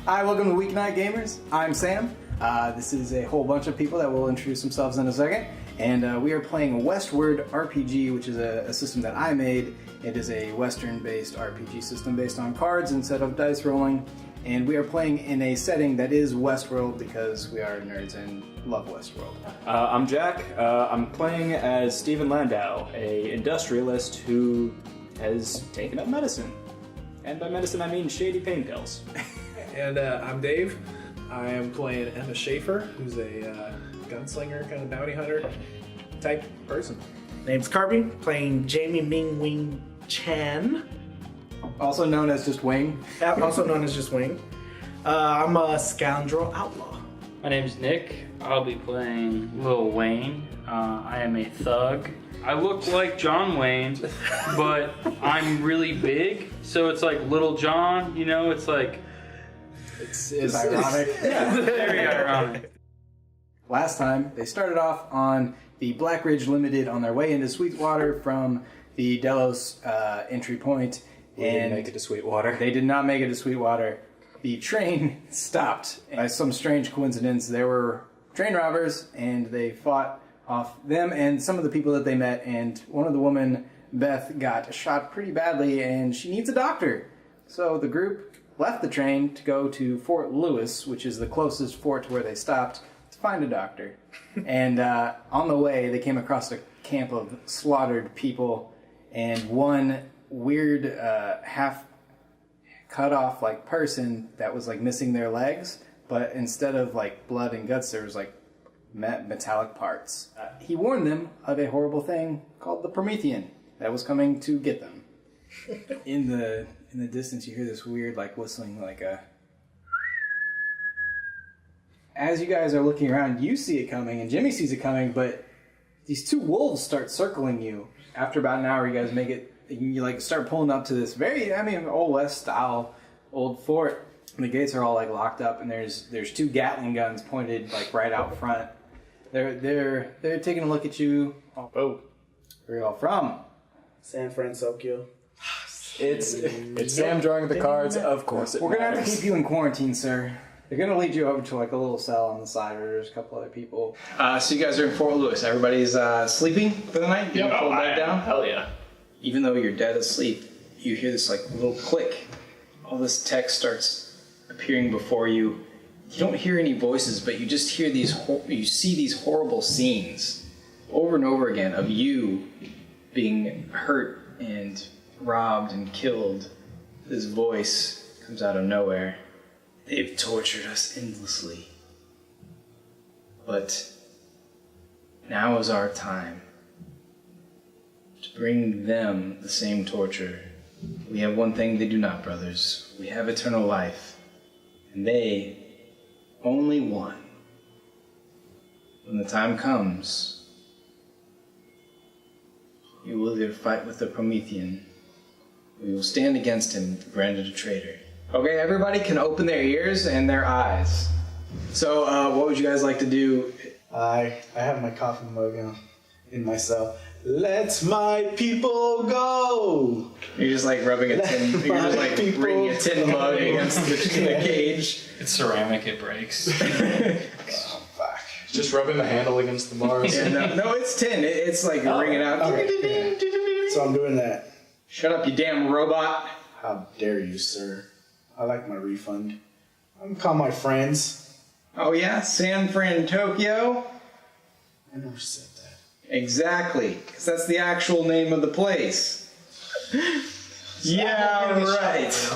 Hi, welcome to Weeknight Gamers. I'm Sam. This is a whole bunch of people that will introduce themselves in a second. And we are playing WESTWORLD RPG, which is a system that I made. It is a Western-based RPG system based on cards instead of dice rolling. And we are playing in a setting that is Westworld because we are nerds and love Westworld. I'm Jack. I'm playing as Stephen Landau, a industrialist who has taken up medicine. And by medicine I mean shady pain pills. And I'm Dave. I am playing Emma Schaefer, who's a gunslinger, kind of bounty hunter type person. Name's Carby, playing Jamie Ming Wing Chan. Also known as just Wing. Also known as just Wing. I'm a scoundrel outlaw. My name's Nick. I'll be playing Lil Wayne. I am a thug. I look like John Wayne, but I'm really big, so it's like Little John, you know, it's like... It's ironic. Yeah, very ironic. Last time, they started off on the Black Ridge Limited on their way into Sweetwater from the Delos entry point. We didn't make it to Sweetwater. They did not make it to Sweetwater. The train stopped. By some strange coincidence, there were train robbers, and they fought off them and some of the people that they met, and one of the women, Beth, got shot pretty badly, and she needs a doctor. So the group left the train to go to Fort Lewis, which is the closest fort to where they stopped, to find a doctor. And on the way, they came across a camp of slaughtered people, and one weird half cut off like person that was like missing their legs, but instead of like blood and guts, there was like metallic parts. He warned them of a horrible thing called the Promethean that was coming to get them. In the distance, you hear this weird like whistling, like a. As you guys are looking around, you see it coming, and Jimmy sees it coming, but these two wolves start circling you. After about an hour, you guys make it. You like start pulling up to this very, Old West style old fort. And the gates are all like locked up, and there's two Gatling guns pointed like right out front. They're taking a look at you. Oh, where are y'all from? San Francisco. It's Sam drawing the cards, of course. We're gonna have to keep you in quarantine, sir. They're gonna lead you over to like a little cell on the side where there's a couple other people. So you guys are in Fort Lewis. Everybody's sleeping for the night? Yep. Pull bed down? Hell yeah. Even though you're dead asleep, you hear this like little click. All this text starts appearing before you. You don't hear any voices, but you just hear you see these horrible scenes over and over again of you being hurt and robbed and killed. This voice comes out of nowhere. They've tortured us endlessly. But now is our time to bring them the same torture. We have one thing they do not, brothers. We have eternal life. And they only one. When the time comes, you will either fight with the Promethean, we will stand against him, branded a traitor. Okay, everybody can open their ears and their eyes. So, what would you guys like to do? I have my coffee mug in my cell. Let my people go! You're just like rubbing a tin. You're just like bringing a tin mug against the cage. It's ceramic, it breaks. Oh, fuck. Just rubbing the handle against the bars. Yeah, no, it's tin. It's like you're ringing out. Okay. So I'm doing that. Shut up, you damn robot. How dare you, sir? I like my refund. I'm gonna call my friends. Oh yeah, San Fran, Tokyo? I never said that. Exactly, because that's the actual name of the place. Yeah, right.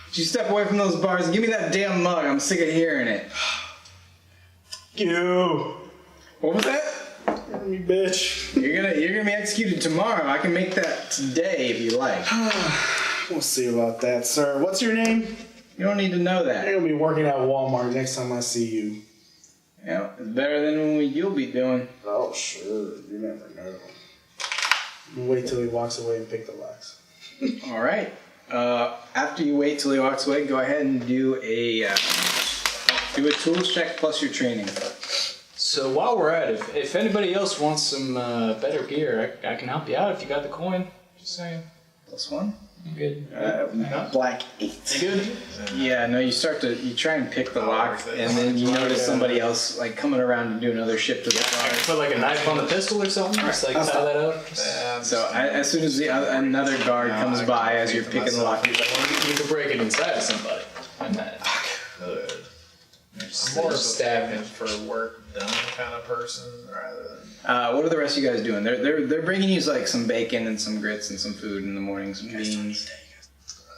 Would you step away from those bars and give me that damn mug? I'm sick of hearing it. You! What was that? You bitch. You're gonna be executed tomorrow. I can make that today if you like. We'll see about that, sir. What's your name? You don't need to know that. You're gonna be working at Walmart next time I see you. Yeah, it's better than what you'll be doing. Oh, sure. You never know. You wait till he walks away and pick the locks. All right. After you wait till he walks away, go ahead and do a tools check plus your training. So while we're at it, if anybody else wants some better gear, I can help you out if you got the coin. Just saying. +1. Good. Black 8. Good. Yeah, no, you try and pick the lock, and then you notice somebody else like coming around and doing another shift to the car. Put like a knife on the pistol or something. Just like tie that up. So as soon as another guard comes by as you're picking the lock, You could break it inside of somebody. I'm more of a stabbing for work done kind of person rather than. what are the rest of you guys doing? They're bringing you like some bacon and some grits and some food in the morning, some beans.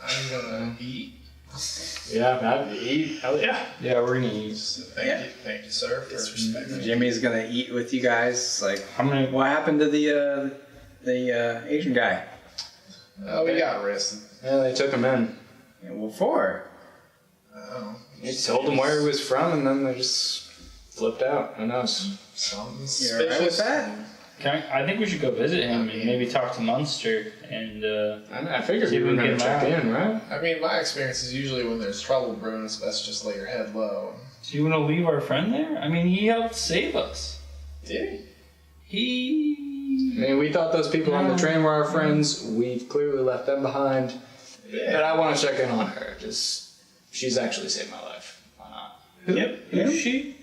I'm gonna eat. Yeah, I'd eat. Hell yeah. Yeah, we're gonna eat. Thank you, sir. For respect. Jimmy's gonna eat with you guys. Like, How many? what happened to the Asian guy? Oh, we got arrested. Yeah, they took him in. Yeah, what for? Oh, He told them where he was from, and then they just flipped out. Who knows? something You suspicious. alright with that? I think we should go visit him and maybe talk to Munster and. I figured See we if were we gonna can get check him in, right? I mean, my experience is usually when there's trouble brewing, it's best to just lay your head low. Do you want to leave our friend there? I mean, he helped save us. Did He. I mean, we thought those people on the train were our friends. We've clearly left them behind. But I want to check in on her. She's actually saved my life. Why not? Who's she?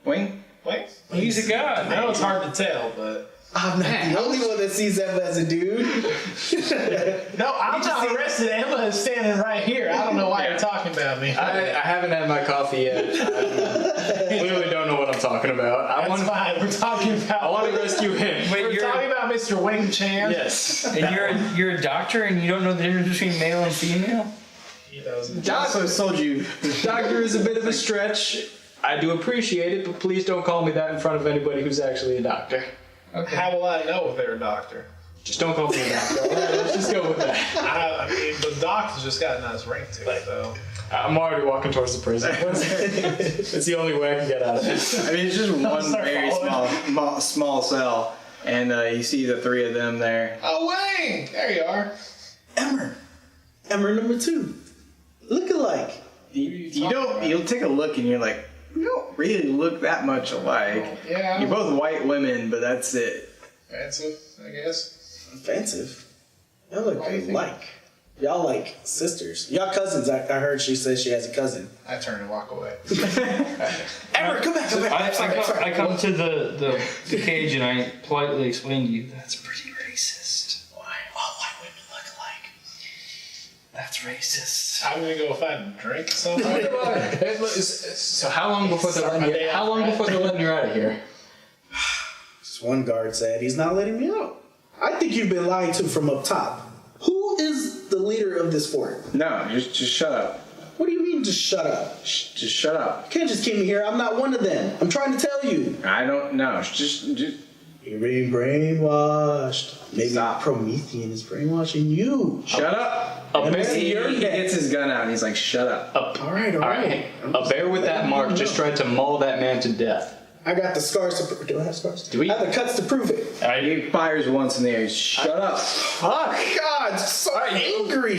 Wing? Wait. He's a god. I know it's hard to tell, but. I'm not the only one that sees them as a dude. No, I'm not arrested. Emma is standing right here. I don't know why you're talking about me. I haven't had my coffee yet. I clearly don't know what I'm talking about. That's fine. We're talking about. I want to rescue him. Wait, We're talking about Mr. Wing Chan. Yes. And you're a doctor and you don't know the difference between male and female? He doesn't. Also told you. Doctor is a bit of a stretch. I do appreciate it, but please don't call me that in front of anybody who's actually a doctor. Okay. How will I know if they're a doctor? Just don't call me a doctor. All right, let's just go with that. I mean, the doc's just got a nice ring to it, though. I'm already walking towards the prison. It's the only way I can get out of this. I mean, it's just one start very small cell, and you see the three of them there. Oh, Wayne! There you are. Emmer number 2. Look alike. You'll take a look and you're like, you don't really look that much alike. Yeah. You're both white women, but that's it. Expensive, I guess. Offensive. Y'all look alike. Y'all like sisters. Y'all cousins. I heard she says she has a cousin. I turn and walk away. Emmer, come back. I come to the cage and I politely explain to you, that's pretty racist. Why? All white women look alike. That's racist. I'm gonna go find a drink somewhere. So how long before they're letting you? How long before they're letting you out of here? Just one guard said he's not letting me out. I think you've been lied to from up top. Who is the leader of this fort? No, just shut up. What do you mean, just shut up? Just shut up. You can't just keep me here. I'm not one of them. I'm trying to tell you. I don't know. Just You're being brainwashed. Maybe Stop. Promethean is brainwashing you. shut up. He He gets his gun out and he's like, shut up. All right. A bear with that mark just tried to maul that man to death. I got the scars to prove. Do I have scars? Do we? I have the cuts to prove it. He fires once in the air. Shut up. Fuck! God, so angry.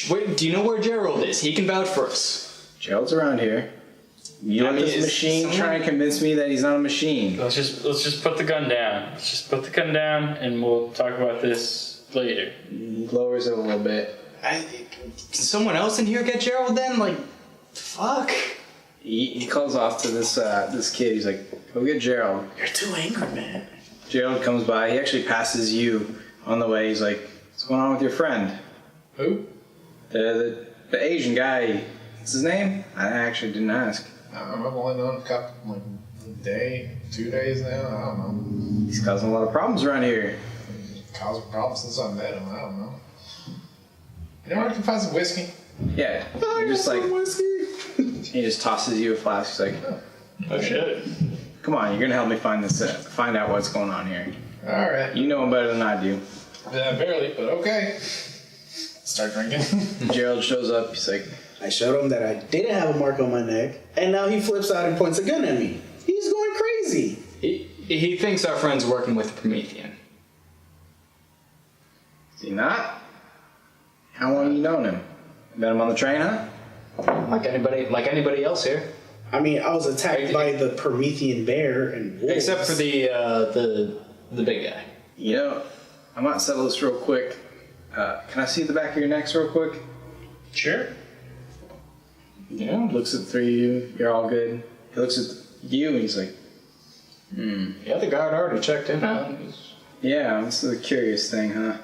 Wait, do you know where Gerald is? He can vouch for us. Gerald's around here. You let this is machine someone- try and convince me that he's not a machine. Let's just put the gun down. Let's just put the gun down and we'll talk about this later. He lowers it a little bit. Can someone else in here get Gerald then? Like, fuck. He calls off to this kid. He's like, go get Gerald. You're too angry, man. Gerald comes by. He actually passes you on the way. He's like, what's going on with your friend? Who? The Asian guy. What's his name? I actually didn't ask. I've only known a couple, like, a day, 2 days now. I don't know. He's causing a lot of problems around here. Causing problems since I met him. I don't know. You know where I can find some whiskey? Yeah. You're just like, he just tosses you a flask. He's like, Oh shit. come on, you're gonna help me find out what's going on here. All right. You know him better than I do. Barely, but okay. Start drinking. Gerald shows up. He's like, I showed him that I didn't have a mark on my neck, and now he flips out and points a gun at me. He's going crazy. He thinks our friend's working with Promethean. is he not? How long you known him? Met him on the train, huh? Like anybody else here. I mean, I was attacked by the Promethean bear and wolves. Except for the big guy. You know, I might settle this real quick. Can I see the back of your necks real quick? Sure. Yeah. Looks at the three of you. You're all good. He looks at you and he's like, The other guard already checked in. yeah, this is a curious thing, huh?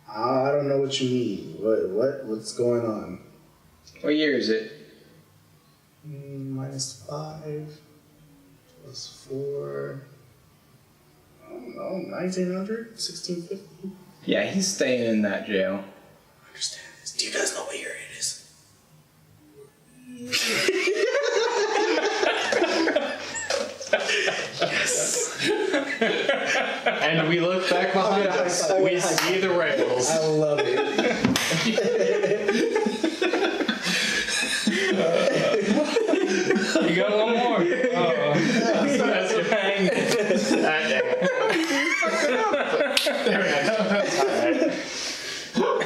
I don't know what you mean. What's going on? What year is it? -5 plus 4. I don't know, 1900? 1650? Yeah, he's staying in that jail. I understand this. Do you guys know what year it is? And we look back behind us. We see the rails. I love it. You got one more. That's your hang.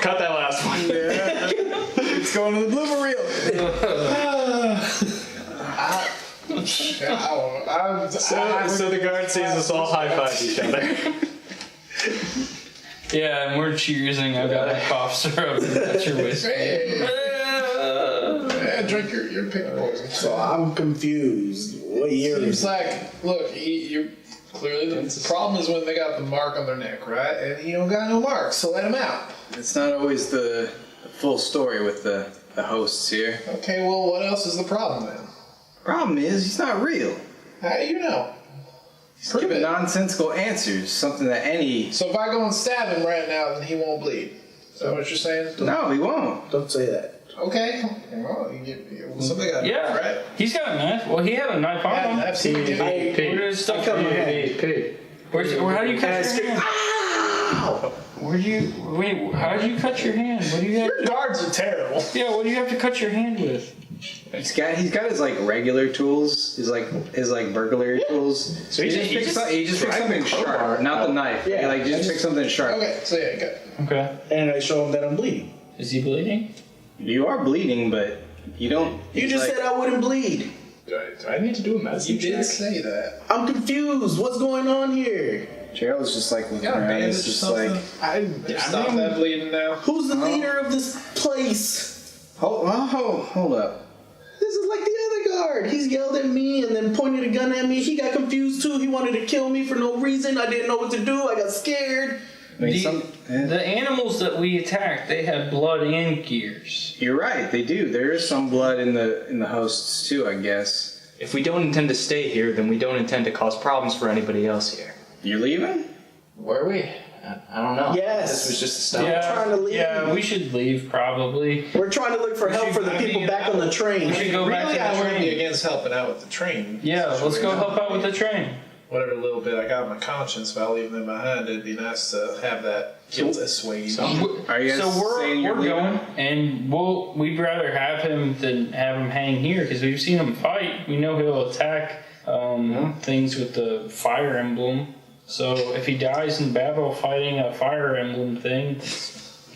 Cut that last one. It's going to the blooper reel. So the guard sees us all high-five each other. Yeah, and we're cheersing. I've got a cough syrup. That's your whiskey. Yeah, drink your pink poison. So I'm confused. What year Seems is it? like, look, you clearly the problem is when they got the mark on their neck, right? And you don't got no mark, so let them out. It's not always the full story with the hosts here. Okay, well, what else is the problem then? Problem is, he's not real. How do you know? He's Prove giving it. nonsensical answers, something that any... So if I go and stab him right now, then he won't bleed. Is that what you're saying? No, he won't. Don't say that. Okay. Well, somebody got a Yeah. knife, right? He's got a knife. Well, he had a knife on him. I've seen him. Where did his stuff cut come my from? hand. How do you cut your hand? Ow! Wait, how did you cut your hand? What do you have? Your guards are terrible. Yeah, what do you have to cut your hand with? He's got his like regular tools, his burglary tools. So he just picks something sharp, not the knife. Yeah, He just picks something sharp. Okay, so yeah, good. Okay. And I show him that I'm bleeding. Is he bleeding? You are bleeding, but you don't. You just said I wouldn't bleed. Do I need to do a medicine You did check? say that. I'm confused. What's going on here? Gerald's just like looking Got a around. bandage It's or just something? like, Stop that bleeding now. Who's the leader of this place? hold up. This is like the other guard. He's yelled at me and then pointed a gun at me. He got confused too. He wanted to kill me for no reason. I didn't know what to do. I got scared. I mean, The animals that we attacked, they had blood and gears. you're right. They do. There is some blood in the hosts too, I guess. If we don't intend to stay here, then we don't intend to cause problems for anybody else here. You're leaving? Where are we? I don't know. Yes. This was just a stop. trying to leave. Yeah, we should leave probably. We're trying to look for help for the people back on the train. We should go back Really, to I the wouldn't be train. against helping out with the train. Yeah, let's go help out with the train. Whatever little bit I got on my conscience about leaving them behind, it'd be nice to have that guilt assuaged. Are you guys So saying we're you're leaving? going, and we'd rather have him than have him hang here because we've seen him fight. We know he'll attack things with the fire emblem. So if he dies in battle fighting a fire emblem thing,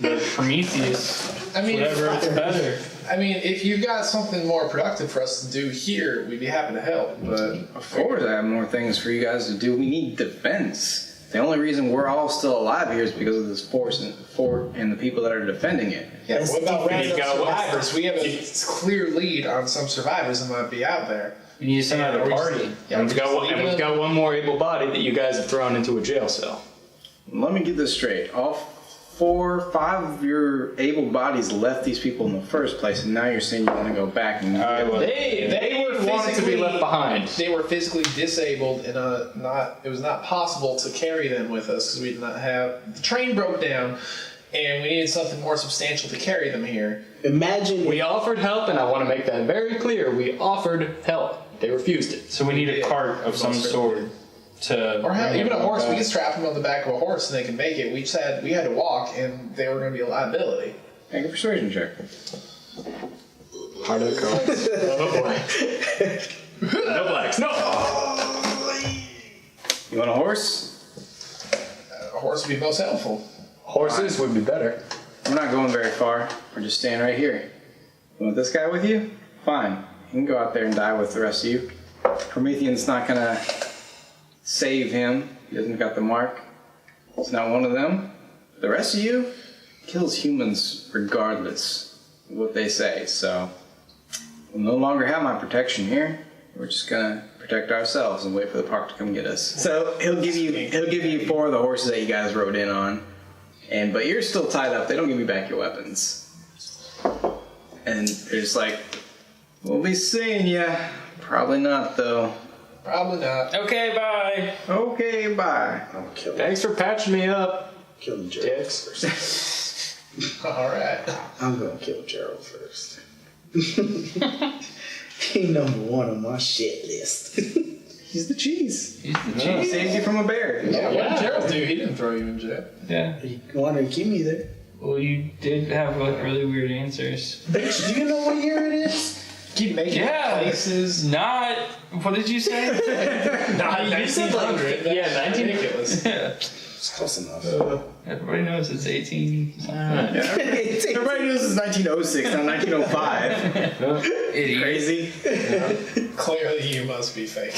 the Prometheus, I mean, whatever, it's better. I mean, if you've got something more productive for us to do here, we'd be happy to help. But Of course, I have more things for you guys to do. We need defense. The only reason we're all still alive here is because of this fort and the people that are defending it. yeah, what about random got what? survivors? We have a clear lead on some survivors that might be out there. We need to send out a party. Yeah, And we've got one more able body that you guys have thrown into a jail cell. Let me get this straight. All 5 of your able bodies left these people in the first place, and now you're saying you want to go back and They were wanted to be physically- left behind. They were physically disabled, and it was not possible to carry them with us because we did not have the train broke down, and we needed something more substantial to carry them here. Imagine We offered help, and I want to make that very clear. We offered help. They refused it. So we need a cart of some sort to. Or hell, bring even a everyone horse. We back. could strap them on the back of a horse, and they can make it. We had to walk, and they were going to be a liability. make a persuasion check. Part of the cards. Oh boy. No blacks. No. You want a horse? A horse would be most helpful. Horses would be better. We're not going very far. We're just staying right here. You want this guy with you? Fine. You can go out there and die with the rest of you. Promethean's not gonna save him. He hasn't got the mark. It's not one of them. The rest of you kills humans regardless of what they say, so we'll no longer have my protection here. We're just gonna protect ourselves and wait for the park to come get us. So he'll give you 4 of the horses that you guys rode in on, but you're still tied up. They don't give you back your weapons, and they're just like, "We'll be seeing ya." Probably not, though. Probably not. Okay, bye. Okay, bye. I'm gonna kill him. Thanks for patching me up, Kill him, Gerald dicks. first. All right. I'm gonna kill Gerald first. He number 1 on my shit list. He's the cheese. He's the He saves you from a bear. Yeah, what did Gerald do? He didn't throw you in jail. Yeah. He wanted to keep me there. Well, you did have like really weird answers. Bitch, do you know what year it is? Keep making Yeah. places. Not. What did you say? Not You said, like, 1900. yeah, 19 ridiculous. Yeah. It's close enough. Everybody knows it's 18. Everybody knows it's 1906, not 1905. Idiot. Crazy. Clearly, you must be fake.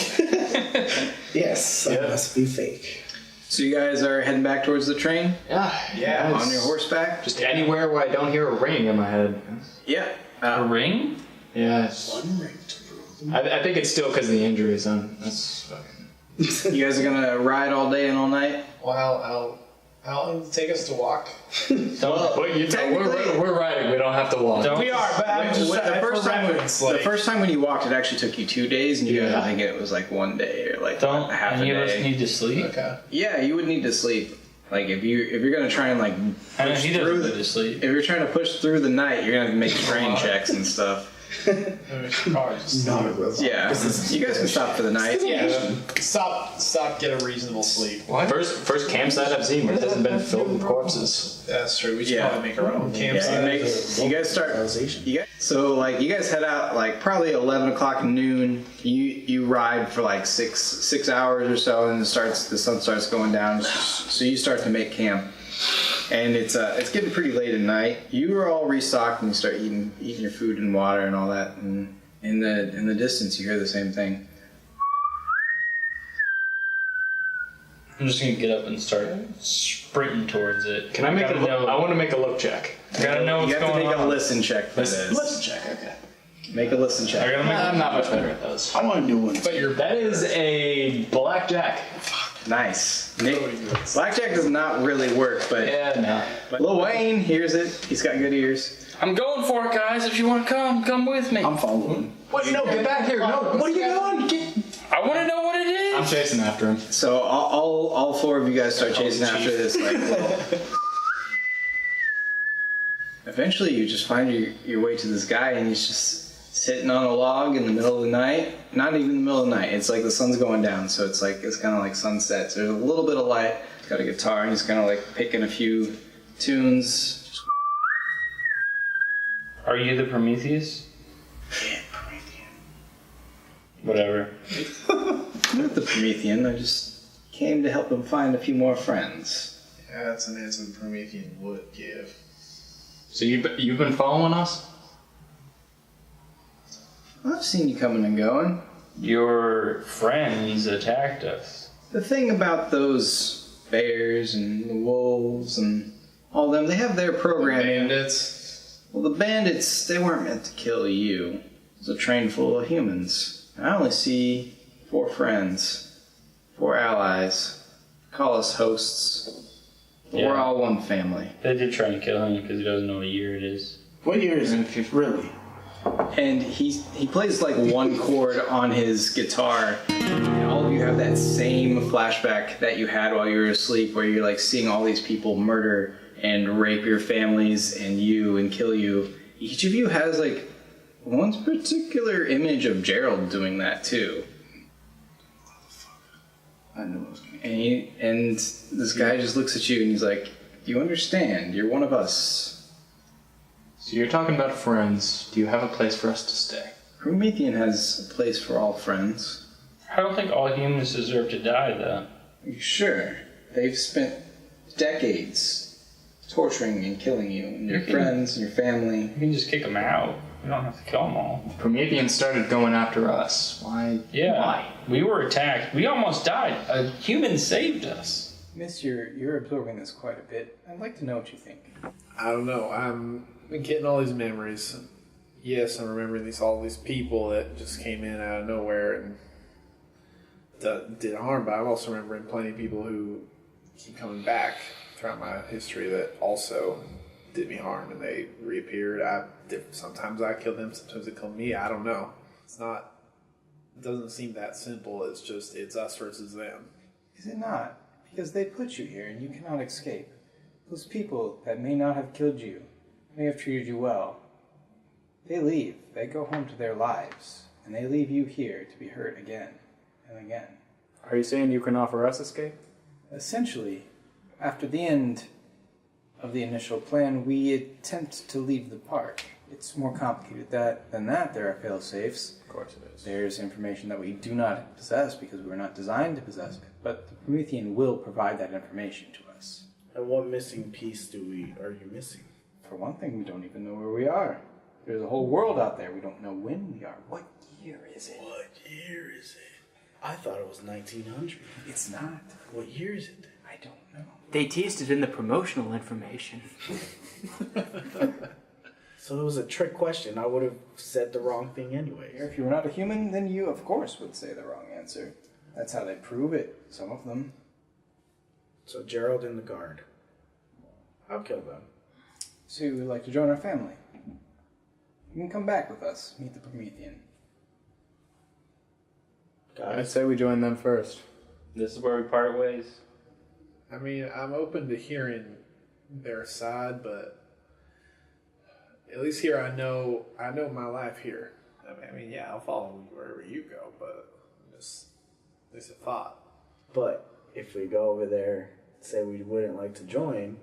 Yes, I must be fake. So you guys are heading back towards the train Yeah. on your horseback? Just anywhere where I don't hear a ring in my head. Yeah. A ring? Yeah. One ring to prove. I think it's still because of the injuries. That's fucking. You guys are gonna ride all day and all night? Well, how long did it take us to walk? But you know, we're riding. We don't have to walk. We are, but I'm just The first time when you walked, it actually took you 2 days, and you guys Yeah. are thinking it was like 1 day or like Don't half a any of us day. need to sleep? Okay. Yeah, you would need to sleep. Like if you're gonna try and like I know push he through doesn't the, need to sleep. if you're trying to push through the night, you're gonna make strain checks and stuff. We should probably just Not a robot. Yeah, you guys can stop for the night. stop. Get a reasonable sleep. What? First campsite I've seen where it hasn't been filled with corpses. That's true. We should Yeah. probably make our own Yeah, campsite. you guys start. Realization. You guys head out like probably 11 o'clock noon. You ride for like six hours or so, and the sun starts going down. So you start to make camp, and it's getting pretty late at night. You are all restocked, and you start eating your food and water and all that. And in the distance, you hear the same thing. I'm just gonna get up and start sprinting towards it. Can I make a look? I want to make a look check. Gotta know what's You have to going make a on. listen check for this. Listen check. Okay. Make a listen I check. gotta make I'm not much better at those. I want to do one. But you're That is a blackjack. Nice. Blackjack does not really work, but Yeah, no. Lil Wayne hears it. He's got good ears. I'm going for it, guys. If you want to come with me. I'm following. What? No, get back here. No, what are you doing? I want to know what it is. I'm chasing after him. So all 4 of you guys start chasing after this. Like, eventually, you just find your way to this guy, and he's just sitting on a log in the middle of the night. Not even the middle of the night. It's like the sun's going down, so it's kind of like sunset. So there's a little bit of light. He's got a guitar, and he's kind of like picking a few tunes. Are you the Prometheus? Yeah, Promethean. Whatever. I'm not the Promethean. I just came to help him find a few more friends. Yeah, that's an answer the Promethean would give. So you've been following us? I've seen you coming and going. Your friends attacked us. The thing about those bears and the wolves and all them, they have their programming. Bandits. Well, the bandits, they weren't meant to kill you. It's a train full of humans. I only see 4 friends, 4 allies. Call us hosts. But we're Yeah. all one family. They did try to kill him because he doesn't know what year it is. What year is it? Really? And he plays like one chord on his guitar. And all of you have that same flashback that you had while you were asleep, where you're like seeing all these people murder and rape your families and kill you. Each of you has like one particular image of Gerald doing that too. I knew it was going to And this guy just looks at you and he's like, "You understand? You're one of us." So you're talking about friends. Do you have a place for us to stay? Promethean has a place for all friends. I don't think all humans deserve to die, though. Sure, they've spent decades torturing and killing you and your Okay. friends and your family. You can just kick them out. You don't have to kill them all. Promethean started going after us. Why? Yeah. Why? We were attacked. We almost died. A human saved us. Miss, you're absorbing this quite a bit. I'd like to know what you think. I don't know. I'm getting all these memories. Yes, I'm remembering all these people that just came in out of nowhere and did harm, but I'm also remembering plenty of people who keep coming back throughout my history that also did me harm, and they reappeared. Sometimes I killed them, sometimes they killed me. I don't know. It doesn't seem that simple. It's us versus them. Is it not? Because they put you here and you cannot escape. Those people that may not have killed you, may have treated you well, they leave. They go home to their lives, and they leave you here to be hurt again and again. Are you saying you can offer us escape? Essentially, after the end of the initial plan, we attempt to leave the park. It's more complicated than that. There are fail-safes. Of course it is. There's information that we do not possess because we're not designed to possess it, but the Promethean will provide that information to us. And what missing piece are you missing? For one thing, we don't even know where we are. There's a whole world out there. We don't know when we are. What year is it? What year is it? I thought it was 1900. It's not. What year is it? I don't know. They teased it in the promotional information. So it was a trick question. I would have said the wrong thing anyway. If you were not a human, then you, of course, would say the wrong answer. That's how they prove it, some of them. So Gerald and the guard. I'll kill them. So you would like to join our family? You can come back with us, meet the Promethean. I'd Guys, say we join them first. This is where we part ways. I mean, I'm open to hearing their side, but at least here I know my life here. I mean, yeah, I'll follow you wherever you go, but just at least a thought. but if we go over there, say we wouldn't like to join,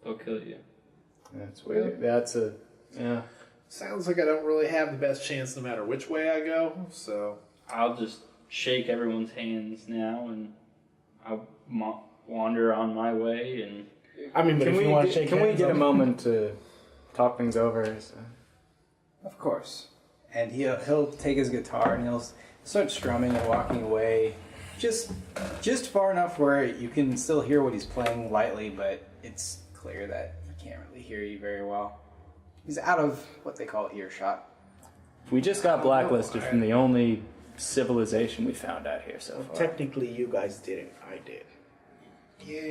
They'll kill you. Yeah. Sounds like I don't really have the best chance no matter which way I go, so I'll just shake everyone's hands now, and I'll wander on my way. And I mean, but if you want to shake Can we hands, get a I'll- moment to talk things over? So. Of course. And he'll take his guitar and he'll start strumming and walking away. Just far enough where you can still hear what he's playing lightly, but it's clear that he can't really hear you very well. He's out of what they call earshot. We just got blacklisted from the only civilization we found out here so far. Technically, you guys didn't. I did.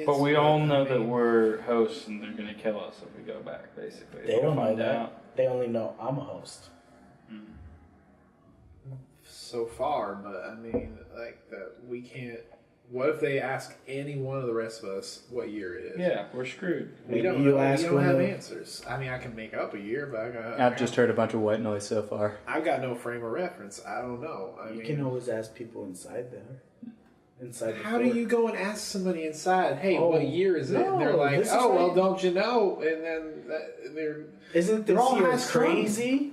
but we all know that we're hosts, and they're gonna kill us if we go back. Basically, They don't know find that. out. They only know I'm a host. so far, but I mean, like that we can't. What if they ask any one of the rest of us what year it is? Yeah, we're screwed. we don't You know. ask We don't when have the- answers. I mean, I can make up a year, but I've just heard a bunch of white noise so far. I've got no frame of reference. I don't know. I You mean, can always ask people inside there. Inside the how do fort. you go and ask somebody inside, hey, Oh, what year is it? no, And they're like, this is oh, well, right. don't you know? And then they're Isn't They're this all year high strung. crazy?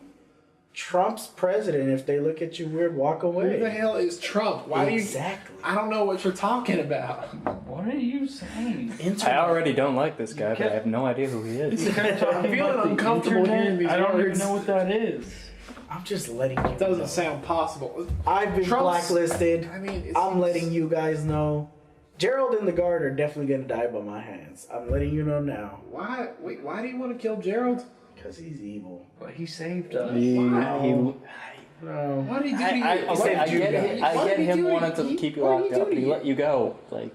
Trump's president. If they look at you weird, walk away. who the hell is Trump? Why Exactly. do you? I don't know what you're talking about. What are you saying? I already don't like this guy, but I have no idea who he is. I'm feeling uncomfortable hearing these I don't words. even know what that is. I'm just letting you It doesn't know. sound possible. I've been Trump's- blacklisted. I mean, it I'm seems- letting you guys know. Gerald and the guard are definitely gonna die by my hands. I'm letting you know now. Why? Wait, why do you want to kill Gerald? Because he's evil. But he saved us. No. What did he do to you? I What get did you it. do? I What get did he him do wanting you? to keep you What locked did he up, do but he to let you go. Like,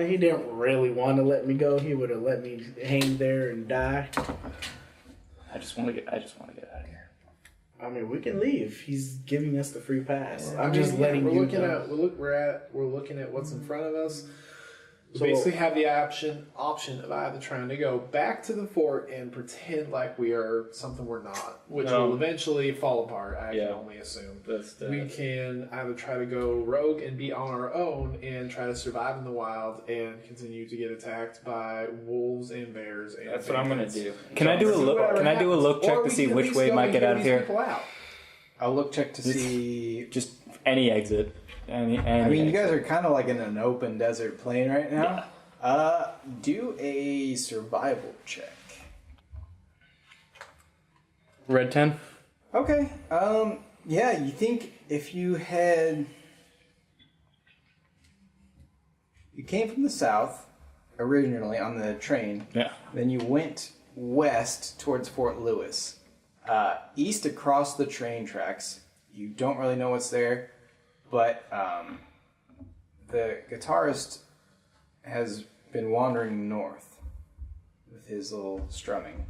He didn't really want to let me go. He would have let me hang there and die. I just want to get out of here. I mean, we can leave. He's giving us the free pass. I I'm mean, just yeah, letting we're you looking know. at we're looking at what's in front of us. We So- basically have the option of either trying to go back to the fort and pretend like we are something we're not, which No. will eventually fall apart. I Yeah. can only assume. That's We can either try to go rogue and be on our own and try to survive in the wild and continue to get attacked by wolves and bears. And That's what I'm gonna bandits. do. Can I do a See look? whatever Can I do a happens. look Or check we to see can at which least way go might and get hear out of these here? people out. I'll look check to see. Just any exit. Any I mean, you exit. guys are kind of like in an open desert plain right now. Do a survival check. Red 10. Okay. Yeah, you think if you had You came from the south originally on the train. Yeah. Then you went west towards Fort Lewis. East across the train tracks. You don't really know what's there, but the guitarist has been wandering north with his little strumming.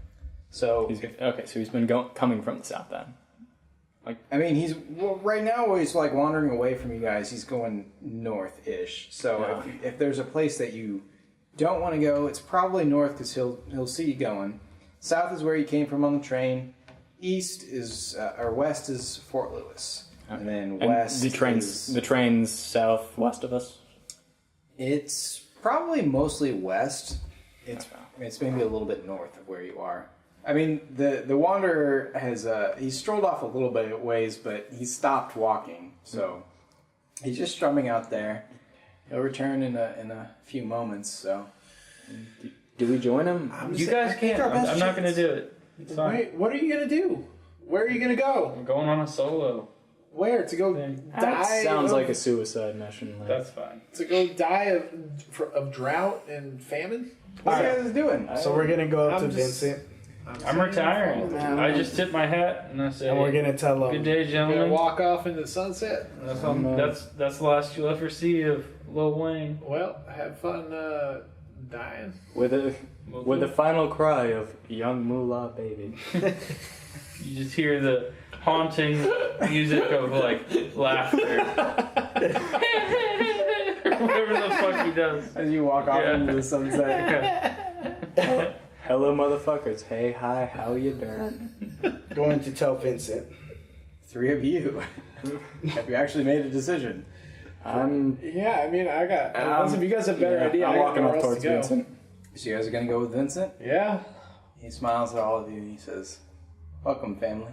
So He's been coming from the south then. I mean, right now he's like wandering away from you guys. He's going north-ish. So if there's a place that you don't want to go, it's probably north because he'll see you going. South is where you came from on the train. East is or west is Fort Lewis, and then west. The train's southwest of us. It's probably mostly west. It's maybe a little bit north of where you are. I mean, the wanderer has he's strolled off a little bit of ways, but he stopped walking, so he's just strumming out there. He'll return in a few moments. So, do we join him? You guys can't. I'm not going to do it. It's fine. Wait, what are you gonna do? Where are you gonna go? I'm going on a solo. Where to go That die? sounds like a suicide mission. That's fine. To go die of drought and famine. what are you guys doing? So we're gonna go up to I'm just- Vincent, I'm retiring. I just tip my hat and I say, and we're gonna tell "Good him. day, You're gonna gentlemen." walk off into the sunset. That's the last you'll ever see of Lil Wayne. Well, have fun dying. With the final cry of "Young Moolah Baby." You just hear the haunting music of like laughter. Whatever the fuck he does. As you walk off into the sunset. Hello, motherfuckers. Hey, hi, how you doing? Going to tell Vincent. 3 of you. Have you actually made a decision? Yeah, I mean, I got. Unless if you guys have a better idea, I'm I got walking nowhere up else towards to go. Vincent. So you guys are gonna go with Vincent? Yeah. He smiles at all of you and he says, "Welcome, family."